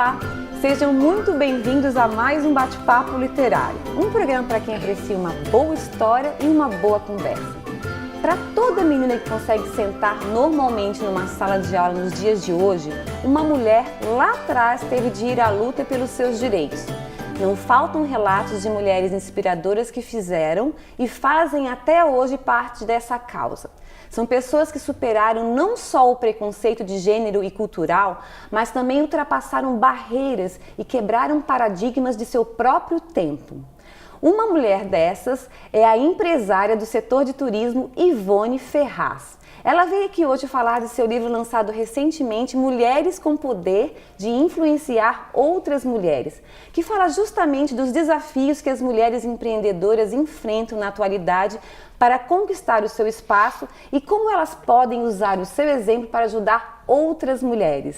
Olá, sejam muito bem-vindos a mais um Bate-Papo Literário, um programa para quem aprecia uma boa história e uma boa conversa. Para toda menina que consegue sentar normalmente numa sala de aula nos dias de hoje, uma mulher lá atrás teve de ir à luta pelos seus direitos. Não faltam relatos de mulheres inspiradoras que fizeram e fazem até hoje parte dessa causa. São pessoas que superaram não só o preconceito de gênero e cultural, mas também ultrapassaram barreiras e quebraram paradigmas de seu próprio tempo. Uma mulher dessas é a empresária do setor de turismo Ivone Ferraz. Ela veio aqui hoje falar de seu livro lançado recentemente, Mulheres com Poder de Influenciar Outras Mulheres, que fala justamente dos desafios que as mulheres empreendedoras enfrentam na atualidade para conquistar o seu espaço e como elas podem usar o seu exemplo para ajudar outras mulheres.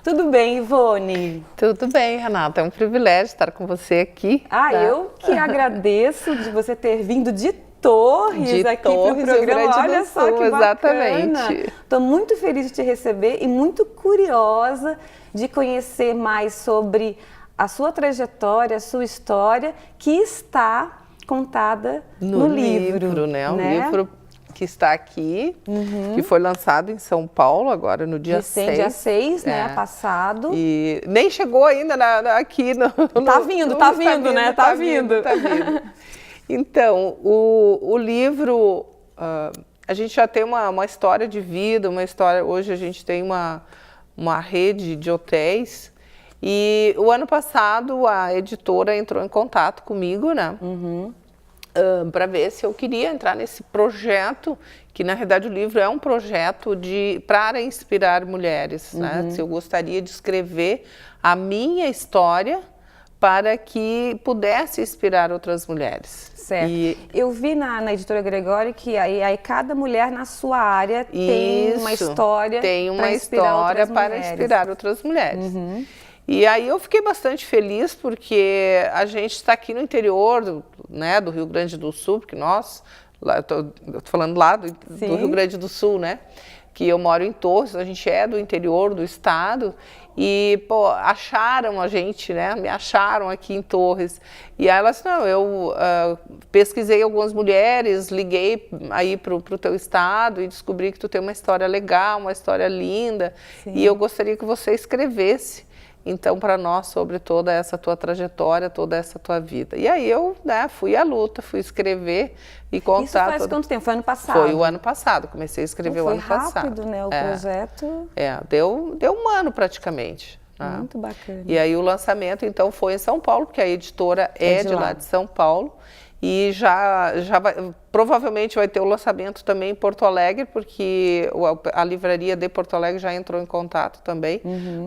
Tudo bem, Ivone? Tudo bem, Renata. É um privilégio estar com você aqui. Eu que agradeço de você ter vindo de Torres aqui para o programa. Olha só que bacana. Exatamente. Estou muito feliz de te receber e muito curiosa de conhecer mais sobre a sua trajetória, a sua história, que está contada no livro, né? O livro que está aqui, que foi lançado em São Paulo agora no dia 6. Dia 6, né? Passado. E nem chegou ainda aqui no... Tá vindo, né? Tá vindo. Então, o livro, a gente já tem uma história de vida, uma história... Hoje a gente tem uma rede de hotéis e o ano passado a editora entrou em contato comigo, né? Para ver se eu queria entrar nesse projeto, que na realidade o livro é um projeto para inspirar mulheres, né? Se eu gostaria de escrever a minha história para que pudesse inspirar outras mulheres. Certo. Eu vi na editora Gregório que aí cada mulher na sua área tem uma história para inspirar outras mulheres. E aí eu fiquei bastante feliz porque a gente está aqui no interior do Rio Grande do Sul, porque eu tô falando lá do Rio Grande do Sul, né? Que eu moro em Torres, a gente é do interior do estado e, acharam a gente, né? Me acharam aqui em Torres. E aí elas, eu pesquisei algumas mulheres, liguei aí pro teu estado e descobri que tu tem uma história legal, uma história linda. E eu gostaria que você escrevesse, então, para nós, sobre toda essa tua trajetória, toda essa tua vida. E aí eu, fui à luta, fui escrever e contar... Isso faz quanto tempo? Foi ano passado? Foi o ano passado, comecei a escrever o ano passado. Foi rápido, né, o projeto? Deu um ano praticamente. Muito bacana. E aí o lançamento, então, foi em São Paulo, porque a editora é de lá de São Paulo. E provavelmente vai ter o lançamento também em Porto Alegre, porque a livraria de Porto Alegre já entrou em contato também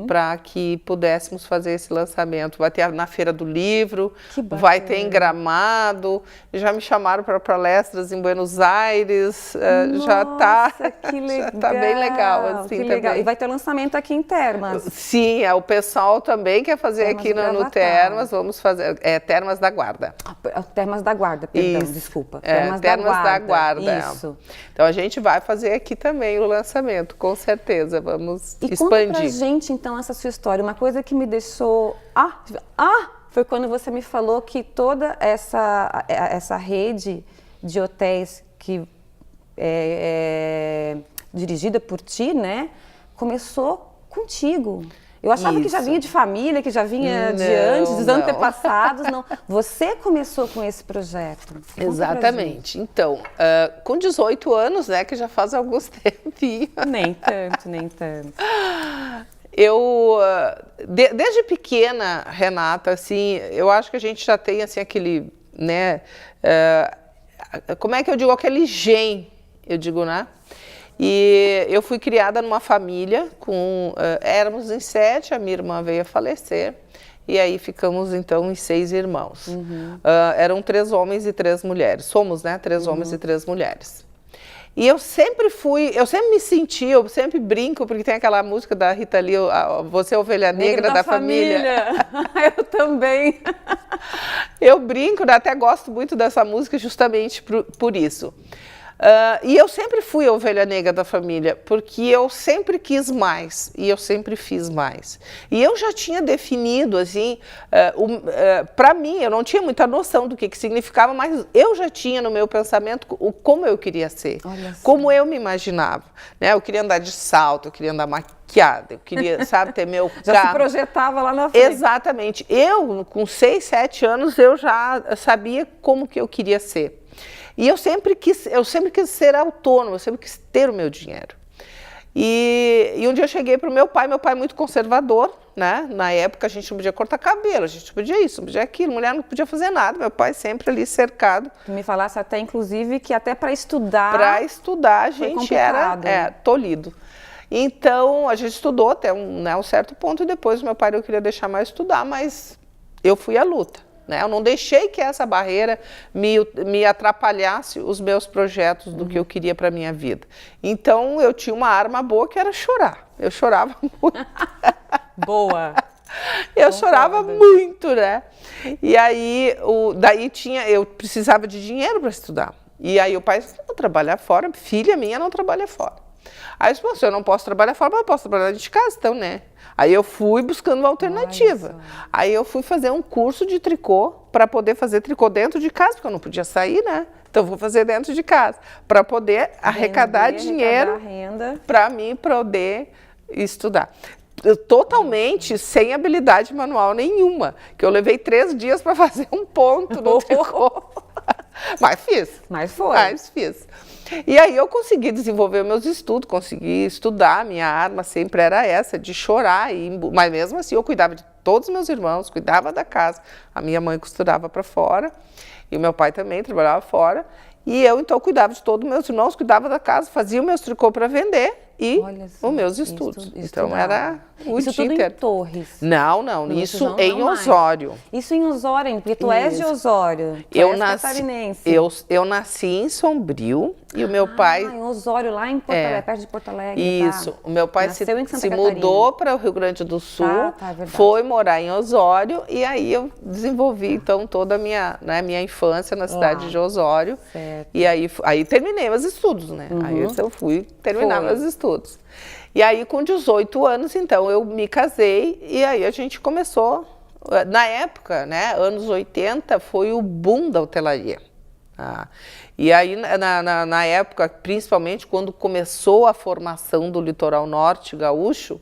para que pudéssemos fazer esse lançamento. Vai ter na Feira do Livro, vai ter em Gramado, já me chamaram para palestras em Buenos Aires, que legal. Já tá bem legal. Assim, que legal. E vai ter lançamento aqui em Termas. Sim, o pessoal também quer fazer aqui no Termas, vamos fazer, Termas da Guarda. Termas da Guarda, perdão, desculpa. Termas da Guarda. Isso. Então a gente vai fazer aqui também o lançamento, com certeza, vamos expandir. Conta pra gente então essa sua história, uma coisa que me deixou... foi quando você me falou que toda essa rede de hotéis que é dirigida por ti, né, começou contigo. Eu achava que já vinha de família, que já vinha de antes, dos antepassados. Não. Você começou com esse projeto. Exatamente. Então, com 18 anos, né, que já faz alguns tempinhos. Nem tanto. Eu, desde pequena, Renata, assim, eu acho que a gente já tem, assim, aquele, né, como é que eu digo, aquele gen, eu digo, né? E eu fui criada numa família éramos em 7, a minha irmã veio a falecer, e aí ficamos então em 6 irmãos. Eram 3 homens e 3 mulheres, somos, né, 3 homens e 3 mulheres. E eu sempre me senti, eu sempre brinco, porque tem aquela música da Rita Lee, Você é a ovelha negra da família. Eu também. Eu brinco, até gosto muito dessa música justamente por isso. E eu sempre fui a ovelha negra da família, porque eu sempre quis mais e eu sempre fiz mais. E eu já tinha definido, assim, para mim, eu não tinha muita noção do que significava, mas eu já tinha no meu pensamento como eu queria ser, como eu me imaginava. Né? Eu queria andar de salto, eu queria andar maquiada, eu queria, sabe, ter meu carro. Já se projetava lá na frente. Exatamente. Eu, com 6, 7 anos, eu já sabia como que eu queria ser. E eu sempre quis ser autônoma, eu sempre quis ter o meu dinheiro. E um dia eu cheguei para o meu pai muito conservador, né? Na época a gente não podia cortar cabelo, a gente não podia isso, não podia aquilo, mulher não podia fazer nada, meu pai sempre ali cercado. Tu me falasse até, inclusive, que até para estudar... Para estudar a gente era tolhido. Então a gente estudou até um certo ponto e depois meu pai não queria deixar mais estudar, mas eu fui à luta. Né? Eu não deixei que essa barreira me atrapalhasse os meus projetos do que eu queria para a minha vida. Então, eu tinha uma arma boa que era chorar. Eu chorava muito. Boa! Eu chorava muito, né? E aí, eu precisava de dinheiro para estudar. E aí o pai disse, não, trabalhar fora, filha minha não trabalha fora. Aí eu disse, eu não posso trabalhar fora, mas eu posso trabalhar dentro de casa, então, né? Aí eu fui buscando uma alternativa. Aí eu fui fazer um curso de tricô para poder fazer tricô dentro de casa, porque eu não podia sair, né? Então eu vou fazer dentro de casa, para poder arrecadar dinheiro para mim poder estudar. Totalmente sem habilidade manual nenhuma, que eu levei 3 dias para fazer um ponto no tricô. Mas fiz. Mas fiz. E aí eu consegui desenvolver meus estudos, consegui estudar, minha arma sempre era essa, de chorar, mas mesmo assim eu cuidava de todos os meus irmãos, cuidava da casa, a minha mãe costurava para fora, e o meu pai também trabalhava fora, e eu então cuidava de todos os meus irmãos, cuidava da casa, fazia o meus tricô para vender e os meus estudos. Então era o isso dia tudo inteiro. em Torres? Não, isso em Osório. Isso em Osório, porque tu és de Osório, catarinense. Eu nasci em Sombrio e o meu pai... em Osório, lá em Porto Alegre, perto de Porto Alegre. Isso, tá? O meu pai se mudou para o Rio Grande do Sul, foi morar em Osório e aí eu desenvolvi então toda a minha infância na cidade de Osório. Certo. E aí terminei meus estudos, né? Aí eu fui terminar meus estudos. E aí, com 18 anos, então, eu me casei e aí a gente começou... Na época, né, anos 80, foi o boom da hotelaria. E aí, na época, principalmente quando começou a formação do litoral norte gaúcho,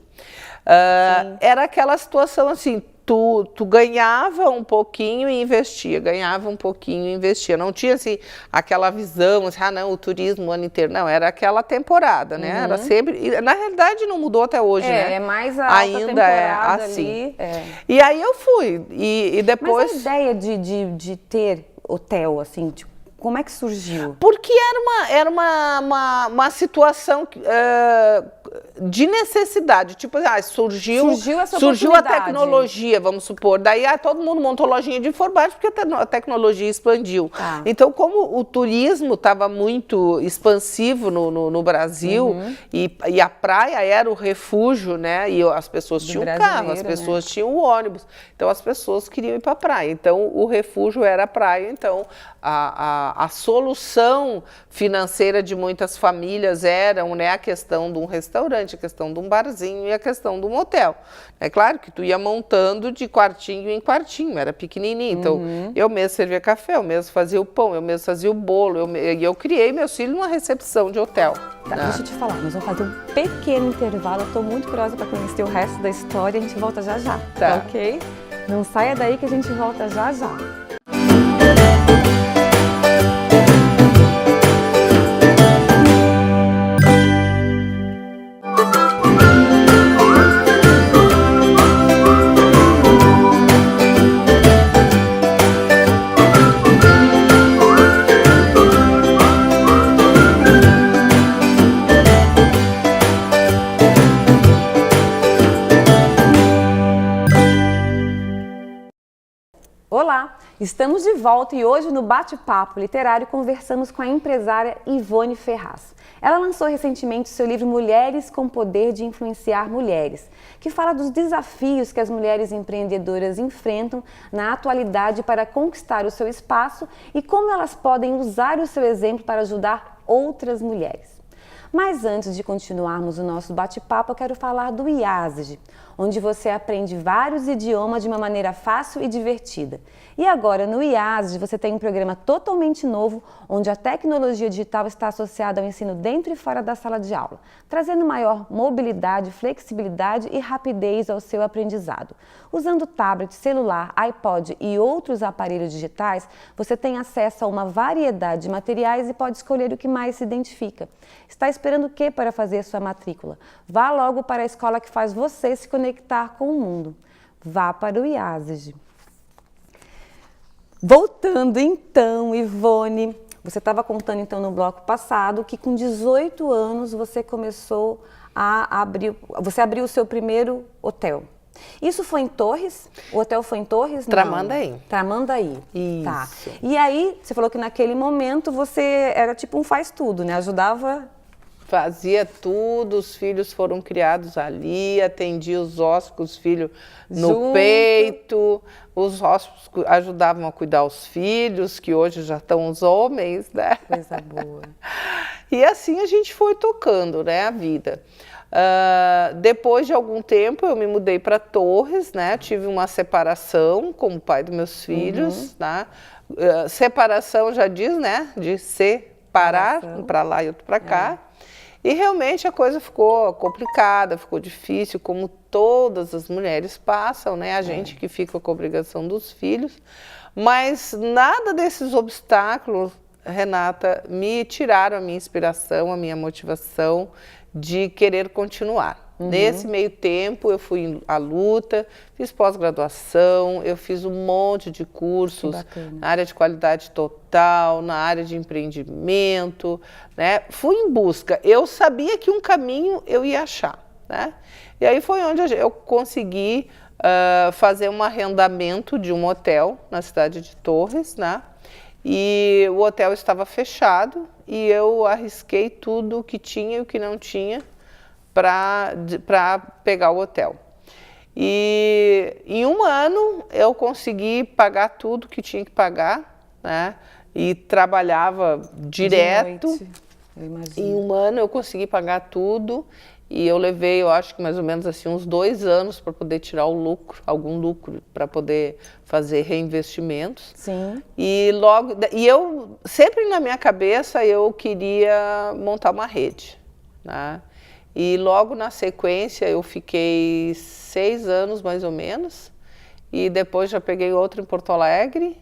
era aquela situação assim, tu ganhava um pouquinho e investia, ganhava um pouquinho e investia. Não tinha assim, aquela visão, assim, não, o turismo o ano inteiro. Não, era aquela temporada, né? Era sempre... E, na realidade, não mudou até hoje, né? É mais a alta temporada assim. E aí eu fui. E depois... Mas a ideia de ter hotel, assim, tipo, como é que surgiu? Porque era uma situação de necessidade. Tipo, surgiu a tecnologia, vamos supor. Daí todo mundo montou lojinha de informática porque a tecnologia expandiu. Então, como o turismo estava muito expansivo no Brasil e a praia era o refúgio, né? E as pessoas tinham carro, as pessoas tinham ônibus. Então, as pessoas queriam ir para a praia. Então, o refúgio era a praia. Então, a solução financeira de muitas famílias era, né, a questão de um restaurante, a questão de um barzinho e a questão de um hotel. É claro que tu ia montando de quartinho em quartinho, era pequenininho. Então, eu mesmo servia café, eu mesmo fazia o pão, eu mesmo fazia o bolo. Eu criei meus filhos numa recepção de hotel. Deixa eu te falar, nós vamos fazer um pequeno intervalo. Eu estou muito curiosa para conhecer o resto da história. A gente volta já já, tá ok? Não saia daí que a gente volta já já. Olá, estamos de volta e hoje no Bate-Papo Literário conversamos com a empresária Ivone Ferraz. Ela lançou recentemente seu livro Mulheres com Poder de Influenciar Mulheres, que fala dos desafios que as mulheres empreendedoras enfrentam na atualidade para conquistar o seu espaço e como elas podem usar o seu exemplo para ajudar outras mulheres. Mas antes de continuarmos o nosso bate-papo, eu quero falar do IASG, onde você aprende vários idiomas de uma maneira fácil e divertida. E agora no IASG você tem um programa totalmente novo, onde a tecnologia digital está associada ao ensino dentro e fora da sala de aula, trazendo maior mobilidade, flexibilidade e rapidez ao seu aprendizado. Usando tablet, celular, iPod e outros aparelhos digitais, você tem acesso a uma variedade de materiais e pode escolher o que mais se identifica. Está esperando o que para fazer sua matrícula? Vá logo para a escola que faz você se conectar com o mundo. Vá para o IASG. Voltando então, Ivone, você estava contando então no bloco passado que com 18 anos você começou a abriu o seu primeiro hotel. Isso foi em Torres? O hotel foi em Torres? Tramandaí. Tramandaí. Isso. Tá. E aí, você falou que naquele momento você era tipo um faz-tudo, né? Ajudava... Fazia tudo, os filhos foram criados ali, atendia os hóspedes, os filhos no peito, os hóspedes ajudavam a cuidar os filhos, que hoje já estão os homens, né? Coisa boa. E assim a gente foi tocando, né, a vida. Depois de algum tempo eu me mudei para Torres, né? Tive uma separação com o pai dos meus filhos, né? Separação já diz, né? De separar, um para lá e outro para cá. E realmente a coisa ficou complicada, ficou difícil, como todas as mulheres passam, né? A gente que fica com a obrigação dos filhos. Mas nada desses obstáculos, Renata, me tiraram a minha inspiração, a minha motivação de querer continuar. Nesse meio tempo eu fui à luta, fiz pós-graduação, eu fiz um monte de cursos na área de qualidade total, na área de empreendimento, né? Fui em busca, eu sabia que um caminho eu ia achar, né? E aí foi onde eu consegui fazer um arrendamento de um hotel na cidade de Torres, né? E o hotel estava fechado e eu arrisquei tudo o que tinha e o que não tinha para pegar o hotel. E em um ano eu consegui pagar tudo que tinha que pagar, né? E trabalhava direto. De noite, eu imagino. Em um ano eu consegui pagar tudo e eu levei, eu acho que mais ou menos assim, uns 2 anos para poder tirar o lucro, algum lucro, para poder fazer reinvestimentos. Sim. E eu sempre na minha cabeça eu queria montar uma rede, né? E logo na sequência eu fiquei 6 anos mais ou menos, e depois já peguei outro em Porto Alegre,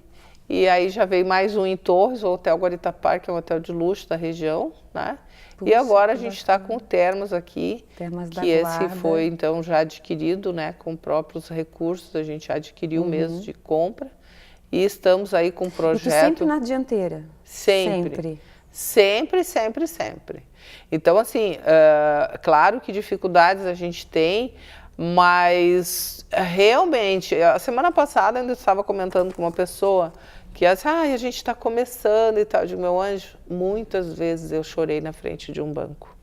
e aí já veio mais um em Torres, o Hotel Guaritapar, que é um hotel de luxo da região, né? Puxa, e agora a gente está com o Termas aqui, Termas da que esse Guarda. foi então já adquirido, né, com próprios recursos, a gente adquiriu mesmo de compra, e estamos aí com um projeto... E tu sempre na dianteira? Sempre. Sempre, sempre, sempre. Então, assim, claro que dificuldades a gente tem, mas realmente, a semana passada eu ainda estava comentando com uma pessoa que a gente está começando e tal. Eu digo, meu anjo, muitas vezes eu chorei na frente de um banco.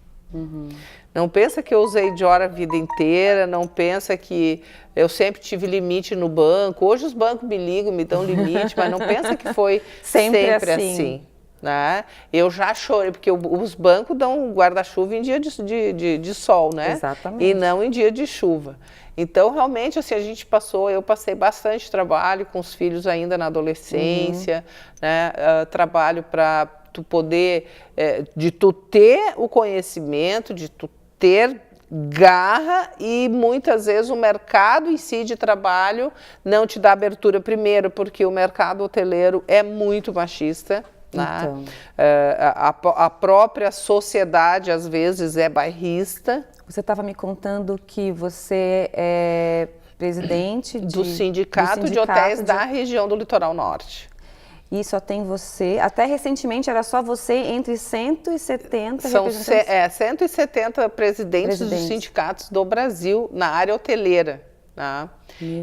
Não pensa que eu usei de hora a vida inteira, não pensa que eu sempre tive limite no banco. Hoje os bancos me ligam, me dão limite, mas não pensa que foi sempre assim. Né? Eu já chorei, porque os bancos dão guarda-chuva em dia de sol, né? Exatamente. E não em dia de chuva. Então, realmente, assim, eu passei bastante trabalho com os filhos ainda na adolescência, né? Trabalho para tu poder, de tu ter o conhecimento, de tu ter garra, e muitas vezes o mercado em si de trabalho não te dá abertura primeiro, porque o mercado hoteleiro é muito machista. Então. A própria sociedade, às vezes, é bairrista. Você estava me contando que você é presidente do sindicato de hotéis da região do Litoral Norte. E só tem você, até recentemente era só você entre 170 representantes? 170 presidentes dos sindicatos do Brasil na área hoteleira. Tá?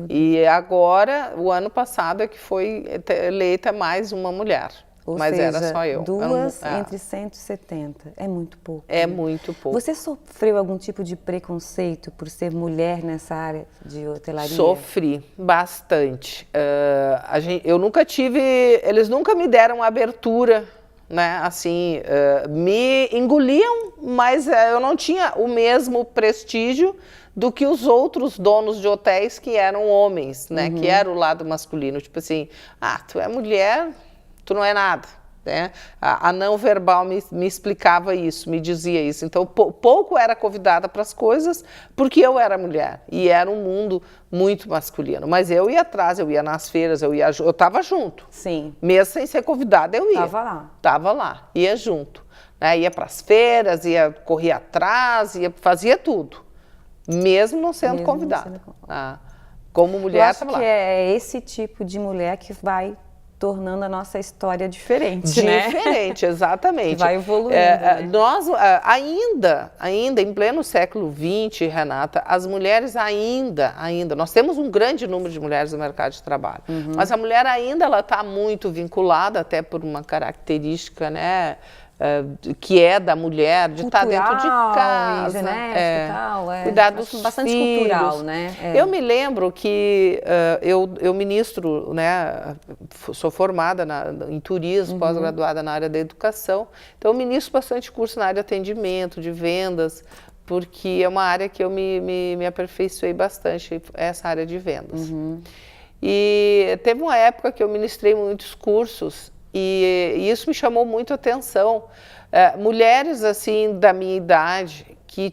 E agora, o ano passado, é que foi eleita mais uma mulher. Mas seja, era só eu. Duas entre 170. É muito pouco. É muito pouco. Você sofreu algum tipo de preconceito por ser mulher nessa área de hotelaria? Sofri bastante. Eu nunca tive... Eles nunca me deram abertura né? Assim, me engoliam, mas eu não tinha o mesmo prestígio do que os outros donos de hotéis que eram homens, né? Que era o lado masculino. Tipo assim, tu é mulher, tu não é nada. Né? A não verbal me explicava isso, me dizia isso. Então, pouco era convidada para as coisas porque eu era mulher e era um mundo muito masculino. Mas eu ia atrás, eu ia nas feiras, eu estava junto. Sim. Mesmo sem ser convidada, eu ia. Estava lá. Estava lá, ia junto. Né? Ia para as feiras, corria atrás, fazia tudo. Mesmo não sendo convidada. Como mulher, estava lá. Eu acho que é esse tipo de mulher que vai tornando a nossa história diferente, né? Diferente, exatamente. Que vai evoluindo, né? Nós, ainda em pleno século XX, Renata, as mulheres ainda, nós temos um grande número de mulheres no mercado de trabalho, mas a mulher ainda ela está muito vinculada, até por uma característica, né? Que é da mulher, de estar dentro de casa, cuidar dos filhos. Bastante cultural, né? Eu me lembro que eu ministro, né? Sou formada em turismo, pós-graduada na área da educação, então eu ministro bastante curso na área de atendimento, de vendas, porque é uma área que eu me aperfeiçoei bastante, essa área de vendas. E teve uma época que eu ministrei muitos cursos, e isso me chamou muito a atenção. Mulheres assim da minha idade que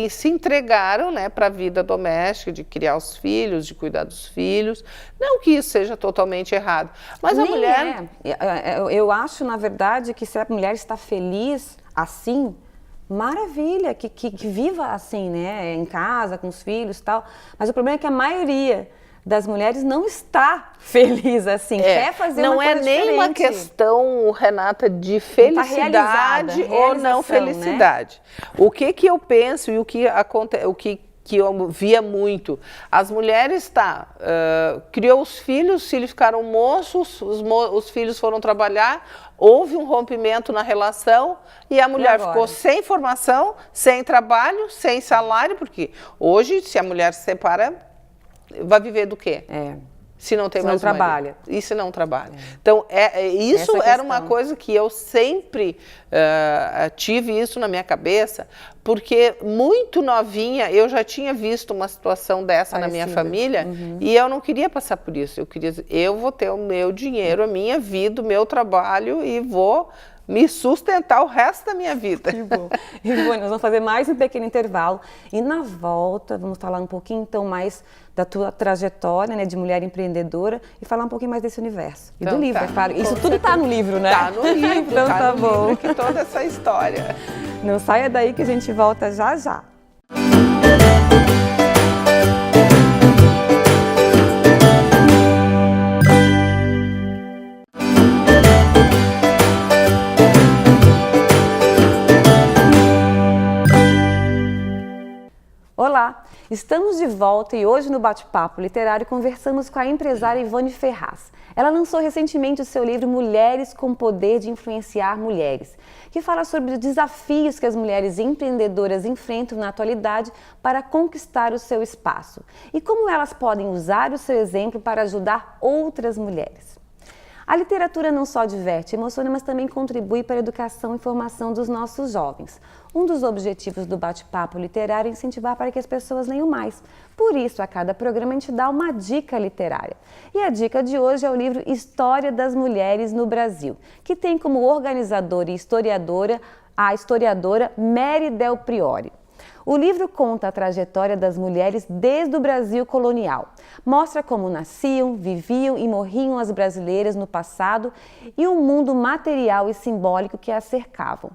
se entregaram, né, para a vida doméstica, de criar os filhos, de cuidar dos filhos. Não que isso seja totalmente errado, mas a mulher... Eu acho, na verdade, que se a mulher está feliz assim, maravilha, que viva assim, né, em casa, com os filhos e tal. Mas o problema é que a maioria das mulheres não está feliz assim, quer fazer uma coisa diferente. Não é nem uma questão, Renata, de felicidade ou não felicidade. Né? O que eu penso e o que eu via muito, as mulheres criou os filhos ficaram moços, os filhos foram trabalhar, houve um rompimento na relação e a mulher ficou sem formação, sem trabalho, sem salário, porque hoje, se a mulher se separa, vai viver do quê? Se não tem mais trabalha. E se não trabalha. Então, isso era uma coisa que eu sempre tive isso na minha cabeça, porque muito novinha eu já tinha visto uma situação dessa na minha família e eu não queria passar por isso. Eu queria dizer, eu vou ter o meu dinheiro, a minha vida, o meu trabalho e vou me sustentar o resto da minha vida. Que bom. Ivone, nós vamos fazer mais um pequeno intervalo e na volta vamos falar um pouquinho então mais da tua trajetória, né, de mulher empreendedora e falar um pouquinho mais desse universo. E do livro, é claro. Isso tudo está no livro, né? Está no livro, então tá bom. Livro, toda essa história. Não saia daí que a gente volta já já. Olá, estamos de volta e hoje no Bate-Papo Literário conversamos com a empresária Ivone Ferraz. Ela lançou recentemente o seu livro Mulheres com Poder de Influenciar Mulheres, que fala sobre os desafios que as mulheres empreendedoras enfrentam na atualidade para conquistar o seu espaço e como elas podem usar o seu exemplo para ajudar outras mulheres. A literatura não só diverte e emociona, mas também contribui para a educação e formação dos nossos jovens. Um dos objetivos do Bate-Papo Literário é incentivar para que as pessoas leiam mais. Por isso, a cada programa a gente dá uma dica literária. E a dica de hoje é o livro História das Mulheres no Brasil, que tem como organizadora e historiadora a historiadora Mary Del Priore. O livro conta a trajetória das mulheres desde o Brasil colonial. Mostra como nasciam, viviam e morriam as brasileiras no passado e um mundo material e simbólico que as cercavam.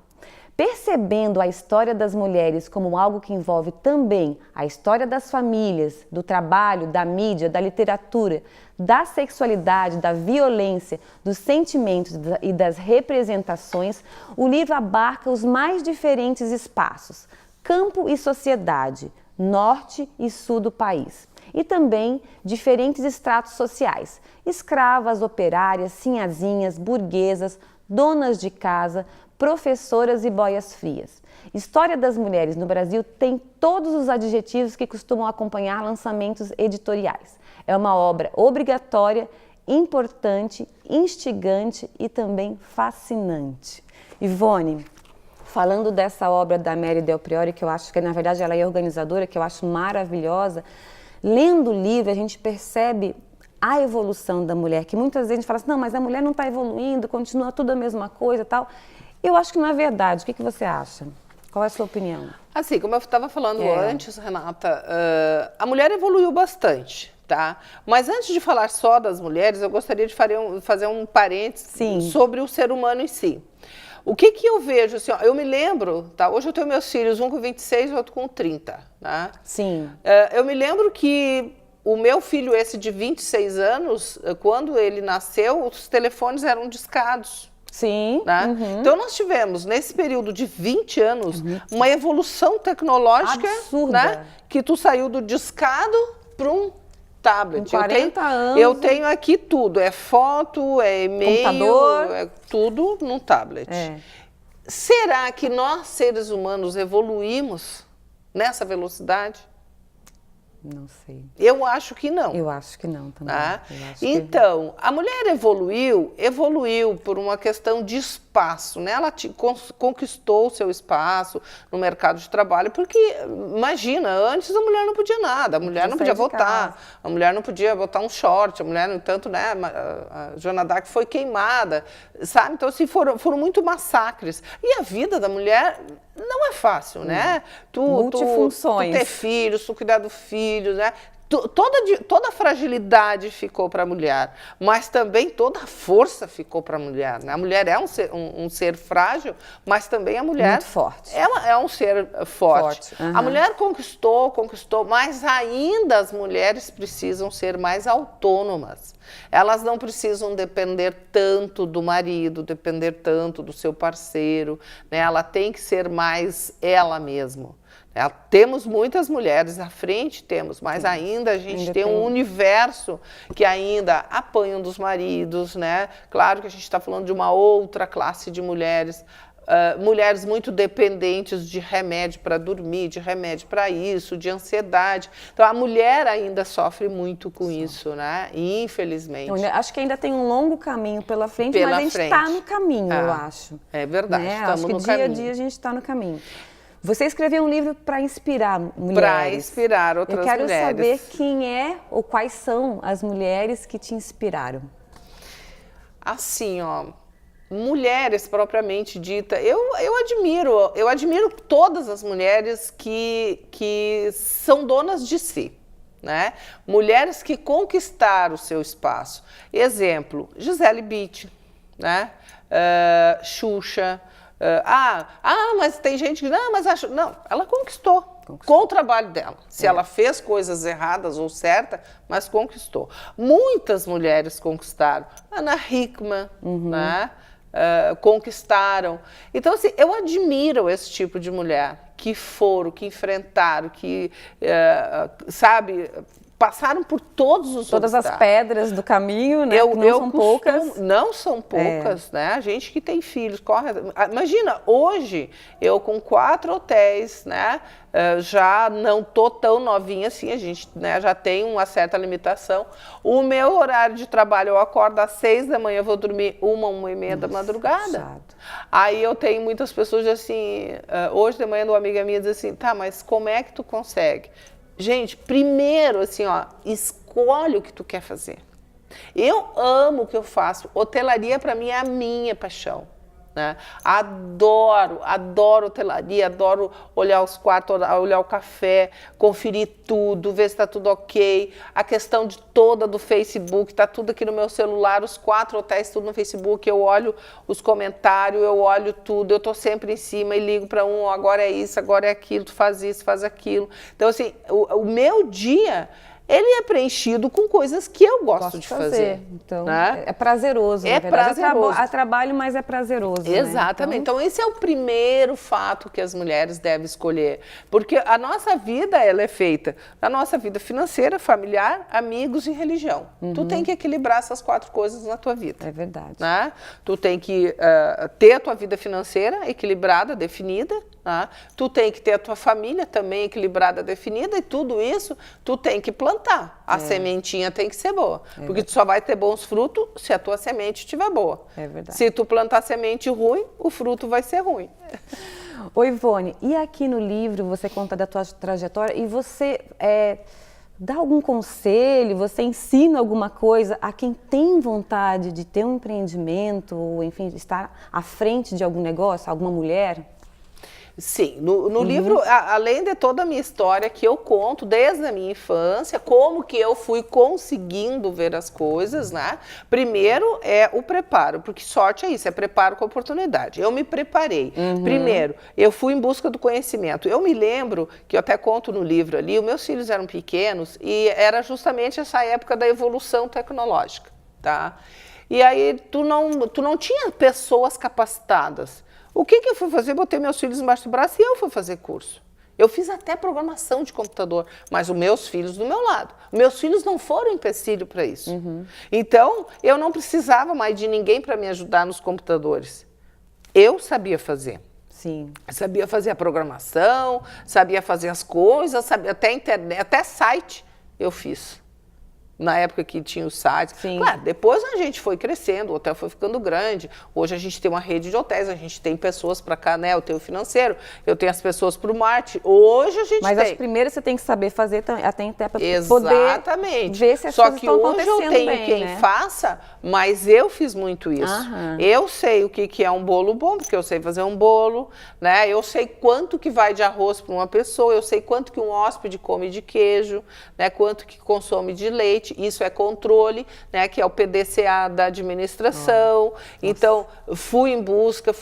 Percebendo a história das mulheres como algo que envolve também a história das famílias, do trabalho, da mídia, da literatura, da sexualidade, da violência, dos sentimentos e das representações, o livro abarca os mais diferentes espaços, campo e sociedade, norte e sul do país. E também diferentes estratos sociais, escravas, operárias, sinhazinhas, burguesas, donas de casa, professoras e boias frias. História das Mulheres no Brasil tem todos os adjetivos que costumam acompanhar lançamentos editoriais. É uma obra obrigatória, importante, instigante e também fascinante. Ivone, falando dessa obra da Mary Del Priore, que eu acho que na verdade ela é organizadora, que eu acho maravilhosa, lendo o livro a gente percebe a evolução da mulher, que muitas vezes a gente fala assim, não, mas a mulher não está evoluindo, continua tudo a mesma coisa e tal. Eu acho que não é verdade. O que você acha? Qual é a sua opinião? Assim, como eu estava falando antes, Renata, a mulher evoluiu bastante, tá? Mas antes de falar só das mulheres, eu gostaria de fazer um parênteses sobre o ser humano em si. O que eu vejo, assim, ó, eu me lembro, tá? Hoje eu tenho meus filhos, um com 26 e outro com 30, né? Sim. Eu me lembro que o meu filho, esse de 26 anos, quando ele nasceu, os telefones eram discados. Sim. Né? Então nós tivemos, nesse período de 20 anos, uma evolução tecnológica, né? Que tu saiu do discado para um tablet. Com 40 anos. Eu tenho aqui tudo, é foto, é e-mail, computador. É tudo num tablet. Será que nós, seres humanos, evoluímos nessa velocidade? Não sei. Eu acho que não. Eu acho que não também. Então, a mulher evoluiu por uma questão de espaço, né? Ela conquistou o seu espaço no mercado de trabalho, porque, imagina, antes a mulher não podia nada, a mulher não podia votar, a mulher não podia botar um short, a mulher, no entanto, né, a Joana d'Arc foi queimada, sabe? Então, assim, foram muito massacres. E a vida da mulher não é fácil, né? Multifunções. Tu ter filhos, tu cuidar do filho, né? Toda a fragilidade ficou para a mulher, mas também toda a força ficou para a mulher, né? A mulher é um ser frágil, mas também a mulher muito forte. É um ser forte. A mulher conquistou, mas ainda as mulheres precisam ser mais autônomas. Elas não precisam depender tanto do marido, depender tanto do seu parceiro, né? Ela tem que ser mais ela mesma. Temos muitas mulheres à frente, mas ainda a gente tem um universo que ainda apanham dos maridos, né? Claro que a gente está falando de uma outra classe de mulheres, mulheres muito dependentes de remédio para dormir, de remédio para isso, de ansiedade. Então, a mulher ainda sofre muito com isso, né? Infelizmente. Eu acho que ainda tem um longo caminho pela frente, mas a gente está no caminho, eu acho. É verdade, né? estamos no caminho. Dia a dia a gente está no caminho. Você escreveu um livro para inspirar mulheres. Para inspirar outras mulheres. Eu quero saber quem é ou quais são as mulheres que te inspiraram. Assim, ó, mulheres propriamente dita, eu admiro todas as mulheres que são donas de si, né? Mulheres que conquistaram o seu espaço. Exemplo, Gisele Bündchen, né? Xuxa. Mas tem gente que não, mas acho não, ela conquistou com o trabalho dela. Se ela fez coisas erradas ou certas, mas conquistou. Muitas mulheres conquistaram. Ana Hickman, né? Conquistaram. Então, assim, eu admiro esse tipo de mulher que que enfrentaram, que, sabe, passaram por todos os Todas as pedras do caminho, né? Não são poucas. Não são poucas, né? A gente que tem filhos, corre. Imagina, hoje, eu com 4 hotéis, né? Já não tô tão novinha assim, a gente, né, já tem uma certa limitação. O meu horário de trabalho, eu acordo às 6 da manhã, vou dormir 1h da madrugada. Chato. Aí eu tenho muitas pessoas assim, hoje de manhã uma amiga minha diz assim, tá, mas como é que tu consegue? Gente, primeiro, assim, ó, escolhe o que tu quer fazer. Eu amo o que eu faço. Hotelaria, para mim, é a minha paixão, né? Adoro hotelaria, adoro olhar os quartos, olhar o café, conferir tudo, ver se está tudo ok. A questão toda do Facebook, está tudo aqui no meu celular, os 4 hotéis, tudo no Facebook. Eu olho os comentários, eu olho tudo, eu estou sempre em cima e ligo para um, agora é isso, agora é aquilo, tu faz isso, faz aquilo. Então, assim, o meu dia, ele é preenchido com coisas que eu gosto de fazer. Então, né? é prazeroso, na verdade. Prazeroso. É trabalho, mas é prazeroso. Exatamente. Né? Então, esse é o primeiro fato que as mulheres devem escolher. Porque a nossa vida, ela é feita da nossa vida financeira, familiar, amigos e religião. Tu tem que equilibrar essas 4 coisas na tua vida. É verdade. Né? Tu tem que ter a tua vida financeira equilibrada, definida. Tu tem que ter a tua família também equilibrada, definida, e tudo isso tu tem que plantar plantar. A sementinha tem que ser boa. Porque tu só vai ter bons frutos se a tua semente estiver boa. É verdade. Se tu plantar semente ruim, o fruto vai ser ruim. Ô Ivone, e aqui no livro você conta da tua trajetória e você dá algum conselho, você ensina alguma coisa a quem tem vontade de ter um empreendimento, ou enfim, estar à frente de algum negócio, alguma mulher? Sim, no livro, além de toda a minha história que eu conto desde a minha infância, como que eu fui conseguindo ver as coisas, né? Primeiro é o preparo, porque sorte é isso, é preparo com oportunidade. Eu me preparei. Primeiro, eu fui em busca do conhecimento. Eu me lembro, que eu até conto no livro ali, os meus filhos eram pequenos e era justamente essa época da evolução tecnológica, tá? E aí tu não tinha pessoas capacitadas. O que eu fui fazer? Botei meus filhos embaixo do braço e eu fui fazer curso. Eu fiz até programação de computador, mas os meus filhos do meu lado. Meus filhos não foram empecilho para isso. Então, eu não precisava mais de ninguém para me ajudar nos computadores. Eu sabia fazer. Sim. Sabia fazer a programação, sabia fazer as coisas, sabia até internet, até site eu fiz. Na época que tinha o site. Sim. Claro, depois a gente foi crescendo, o hotel foi ficando grande. Hoje a gente tem uma rede de hotéis, a gente tem pessoas para cá, né? Eu tenho o financeiro, eu tenho as pessoas para o marketing. Hoje a gente Mas tem. as primeiras você tem que saber fazer até para poder Exatamente. ver se as Só coisas que estão hoje acontecendo eu tenho bem, quem né? faça, mas eu fiz muito isso. Eu sei o que é um bolo bom, porque eu sei fazer um bolo, né? Eu sei quanto que vai de arroz para uma pessoa, eu sei quanto que um hóspede come de queijo, né? Quanto que consome de leite. Isso é controle, né, que é o PDCA da administração. Então, fui em busca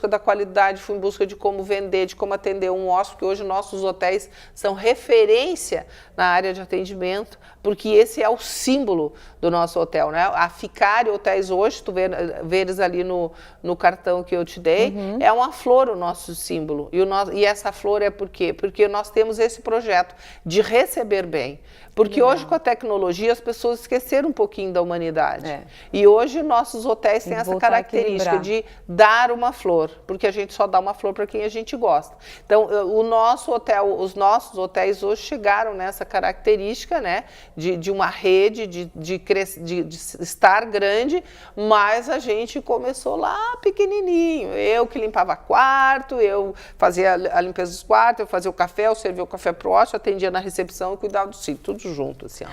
da qualidade, fui em busca de como vender, de como atender um hóspede, porque hoje nossos hotéis são referência na área de atendimento, porque esse é o símbolo do nosso hotel, né? A Ficari Hotéis hoje, tu veres ali no cartão que eu te dei, é uma flor o nosso símbolo. E essa flor é por quê? Porque nós temos esse projeto de receber bem. Porque hoje, com a tecnologia, as pessoas esqueceram um pouquinho da humanidade. E hoje, nossos hotéis têm essa característica de dar uma flor, porque a gente só dá uma flor para quem a gente gosta. Então, os nossos hotéis hoje chegaram nessa característica, né, de uma rede, de estar grande, mas a gente começou lá pequenininho. Eu que limpava quarto, eu fazia a limpeza dos quartos, eu fazia o café, eu servia o café pro hóspede, atendia na recepção e cuidava do sítio, tudo junto, assim, ó.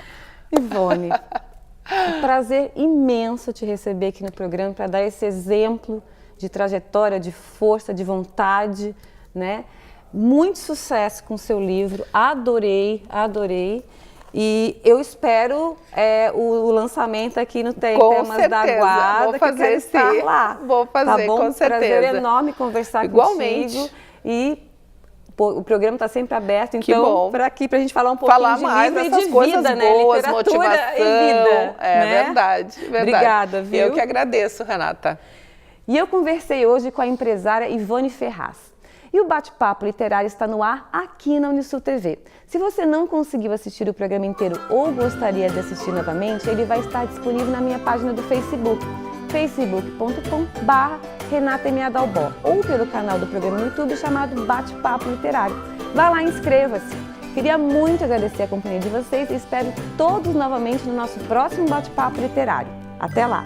Ivone, um prazer imenso te receber aqui no programa para dar esse exemplo de trajetória, de força, de vontade, né? Muito sucesso com o seu livro, adorei, adorei. E eu espero o lançamento aqui no Temas da Guarda, vou fazer, que eu quero estar lá. Vou fazer, tá bom? com certeza. Prazer enorme conversar Igualmente. contigo. E o programa está sempre aberto, então, para aqui, para a gente falar um pouquinho de mais livro e dessas de coisas vida, boas, né? Literatura motivação, e vida. Né? Verdade. Obrigada, viu? Eu que agradeço, Renata. E eu conversei hoje com a empresária Ivone Ferraz. E o Bate-Papo Literário está no ar aqui na Unisul TV. Se você não conseguiu assistir o programa inteiro ou gostaria de assistir novamente, ele vai estar disponível na minha página do Facebook, facebook.com/Renata M. Adalbó, ou pelo canal do programa no YouTube chamado Bate-Papo Literário. Vá lá e inscreva-se. Queria muito agradecer a companhia de vocês e espero todos novamente no nosso próximo Bate-Papo Literário. Até lá!